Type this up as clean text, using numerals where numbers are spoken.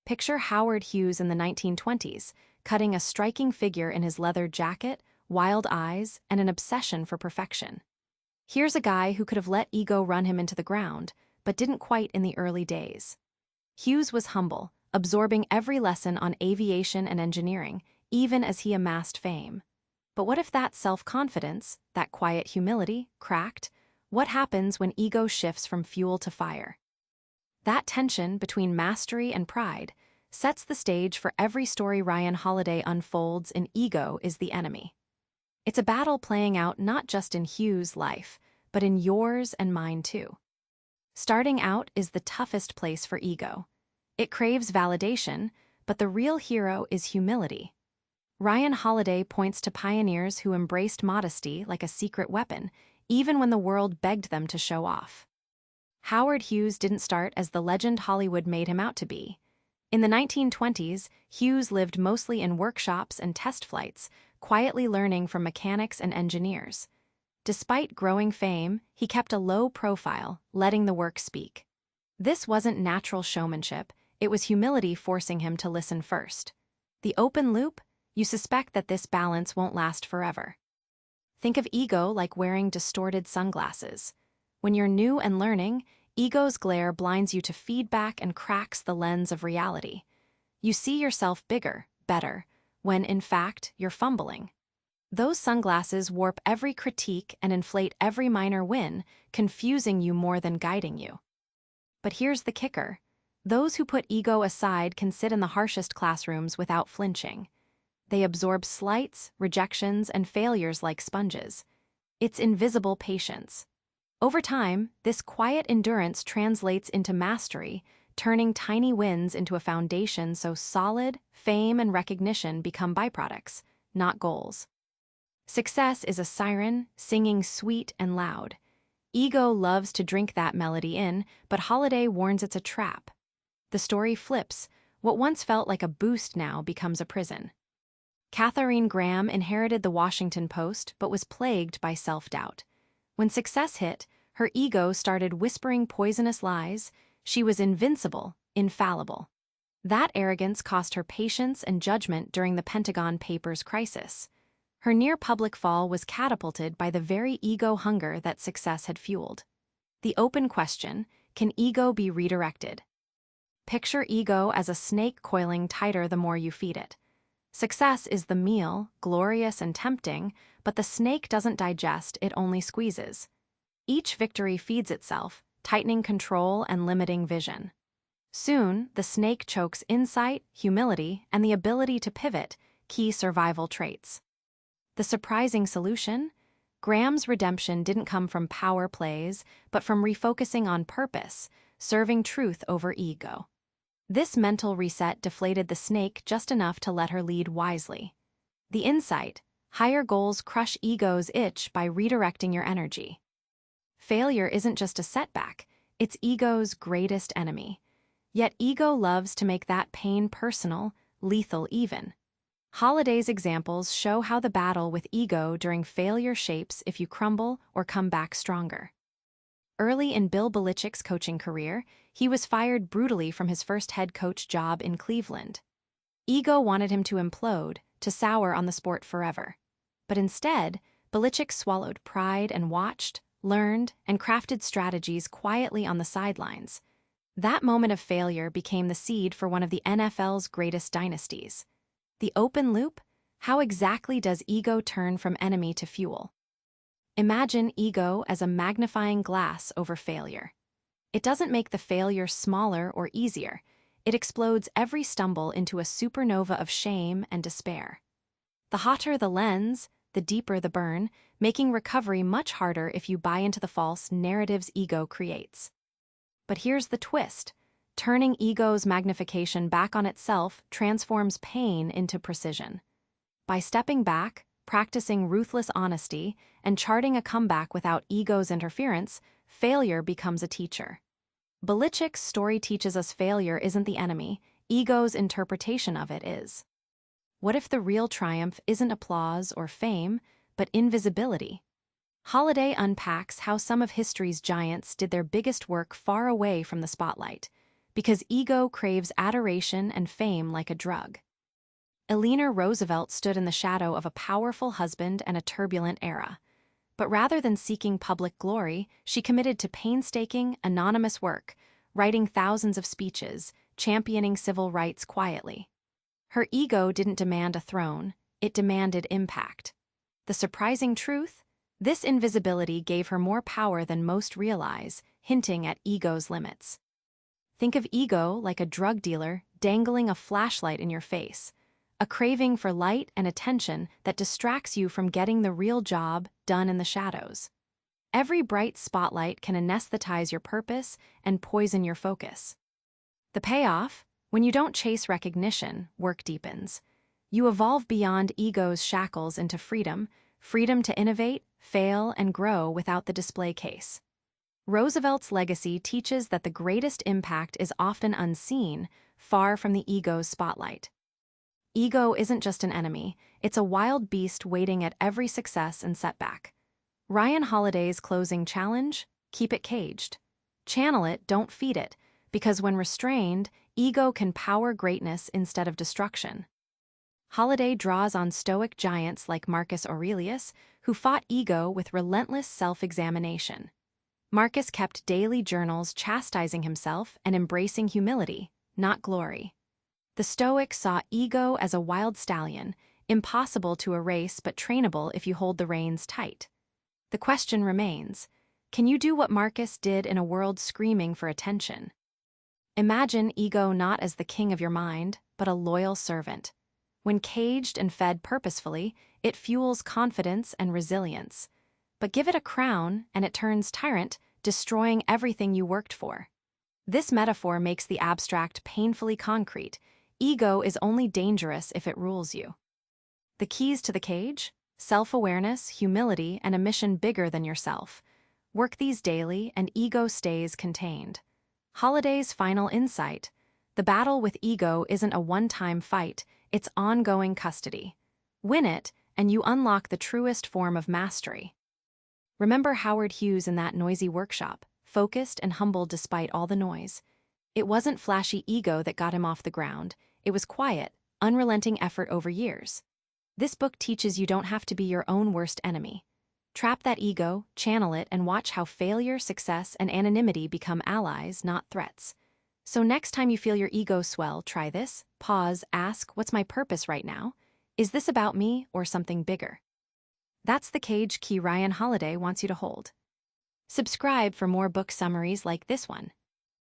Picture Howard Hughes in the 1920s, cutting a striking figure in his leather jacket, wild eyes, and an obsession for perfection. Here's a guy who could have let ego run him into the ground, but didn't quite in the early days. Hughes was humble, absorbing every lesson on aviation and engineering, even as he amassed fame. But what if that self-confidence, that quiet humility, cracked? What happens when ego shifts from fuel to fire? That tension between mastery and pride sets the stage for every story Ryan Holiday unfolds in Ego is the Enemy. It's a battle playing out not just in Hughes' life, but in yours and mine too. Starting out is the toughest place for ego. It craves validation, but the real hero is humility. Ryan Holiday points to pioneers who embraced modesty like a secret weapon, even when the world begged them to show off. Howard Hughes didn't start as the legend Hollywood made him out to be. In the 1920s, Hughes lived mostly in workshops and test flights, quietly learning from mechanics and engineers. Despite growing fame, he kept a low profile, letting the work speak. This wasn't natural showmanship, it was humility forcing him to listen first. The open loop? You suspect that this balance won't last forever. Think of ego like wearing distorted sunglasses. When you're new and learning, ego's glare blinds you to feedback and cracks the lens of reality. You see yourself bigger, better, when in fact you're fumbling. Those sunglasses warp every critique and inflate every minor win, confusing you more than guiding you. But here's the kicker. Those who put ego aside can sit in the harshest classrooms without flinching. They absorb slights, rejections, and failures like sponges. It's invisible patience. Over time, this quiet endurance translates into mastery, turning tiny wins into a foundation so solid, fame and recognition become byproducts, not goals. Success is a siren, singing sweet and loud. Ego loves to drink that melody in, but Holiday warns it's a trap. The story flips. What once felt like a boost now becomes a prison. Katharine Graham inherited the Washington Post but was plagued by self-doubt. When success hit, her ego started whispering poisonous lies. She was invincible, infallible. That arrogance cost her patience and judgment during the Pentagon Papers crisis. Her near-public fall was catapulted by the very ego hunger that success had fueled. The open question, can ego be redirected? Picture ego as a snake coiling tighter the more you feed it. Success is the meal, glorious and tempting, but the snake doesn't digest, it only squeezes. Each victory feeds itself, tightening control and limiting vision. Soon, the snake chokes insight, humility, and the ability to pivot, key survival traits. The surprising solution? Graham's redemption didn't come from power plays, but from refocusing on purpose, serving truth over ego. This mental reset deflated the snake just enough to let her lead wisely. The insight: higher goals crush ego's itch by redirecting your energy. Failure isn't just a setback, it's ego's greatest enemy. Yet ego loves to make that pain personal, lethal even. Holiday's examples show how the battle with ego during failure shapes if you crumble or come back stronger. Early in Bill Belichick's coaching career, he was fired brutally from his first head coach job in Cleveland. Ego wanted him to implode, to sour on the sport forever. But instead, Belichick swallowed pride and watched, learned, and crafted strategies quietly on the sidelines. That moment of failure became the seed for one of the NFL's greatest dynasties. The open loop? How exactly does ego turn from enemy to fuel? Imagine ego as a magnifying glass over failure. It doesn't make the failure smaller or easier. It explodes every stumble into a supernova of shame and despair. The hotter the lens, the deeper the burn, making recovery much harder if you buy into the false narratives ego creates. But here's the twist. Turning ego's magnification back on itself transforms pain into precision. By stepping back, practicing ruthless honesty, and charting a comeback without ego's interference, failure becomes a teacher. Belichick's story teaches us failure isn't the enemy, ego's interpretation of it is. What if the real triumph isn't applause or fame, but invisibility? Holiday unpacks how some of history's giants did their biggest work far away from the spotlight. because ego craves adoration and fame like a drug. Eleanor Roosevelt stood in the shadow of a powerful husband and a turbulent era. But rather than seeking public glory, she committed to painstaking, anonymous work, writing thousands of speeches, championing civil rights quietly. Her ego didn't demand a throne, it demanded impact. The surprising truth? This invisibility gave her more power than most realize, hinting at ego's limits. Think of ego like a drug dealer dangling a flashlight in your face, a craving for light and attention that distracts you from getting the real job done in the shadows. Every bright spotlight can anesthetize your purpose and poison your focus. The payoff? When you don't chase recognition, work deepens. You evolve beyond ego's shackles into freedom, freedom to innovate, fail, and grow without the display case. Roosevelt's legacy teaches that the greatest impact is often unseen, far from the ego's spotlight. Ego isn't just an enemy, it's a wild beast waiting at every success and setback. Ryan Holiday's closing challenge? Keep it caged. Channel it, don't feed it, because when restrained, ego can power greatness instead of destruction. Holiday draws on stoic giants like Marcus Aurelius, who fought ego with relentless self-examination. Marcus kept daily journals chastising himself and embracing humility, not glory. The Stoics saw ego as a wild stallion, impossible to erase but trainable if you hold the reins tight. The question remains, can you do what Marcus did in a world screaming for attention? Imagine ego not as the king of your mind, but a loyal servant. When caged and fed purposefully, it fuels confidence and resilience. But give it a crown, and it turns tyrant, destroying everything you worked for. This metaphor makes the abstract painfully concrete. Ego is only dangerous if it rules you. The keys to the cage? Self-awareness, humility, and a mission bigger than yourself. Work these daily, and ego stays contained. Holiday's final insight: the battle with ego isn't a one-time fight, it's ongoing custody. Win it, and you unlock the truest form of mastery. Remember Howard Hughes in that noisy workshop, focused and humble despite all the noise. It wasn't flashy ego that got him off the ground, it was quiet, unrelenting effort over years. This book teaches you don't have to be your own worst enemy. Trap that ego, channel it, and watch how failure, success, and anonymity become allies, not threats. So next time you feel your ego swell, try this. Pause, ask, what's my purpose right now? Is this about me or something bigger? That's the cage key Ryan Holiday wants you to hold. Subscribe for more book summaries like this one.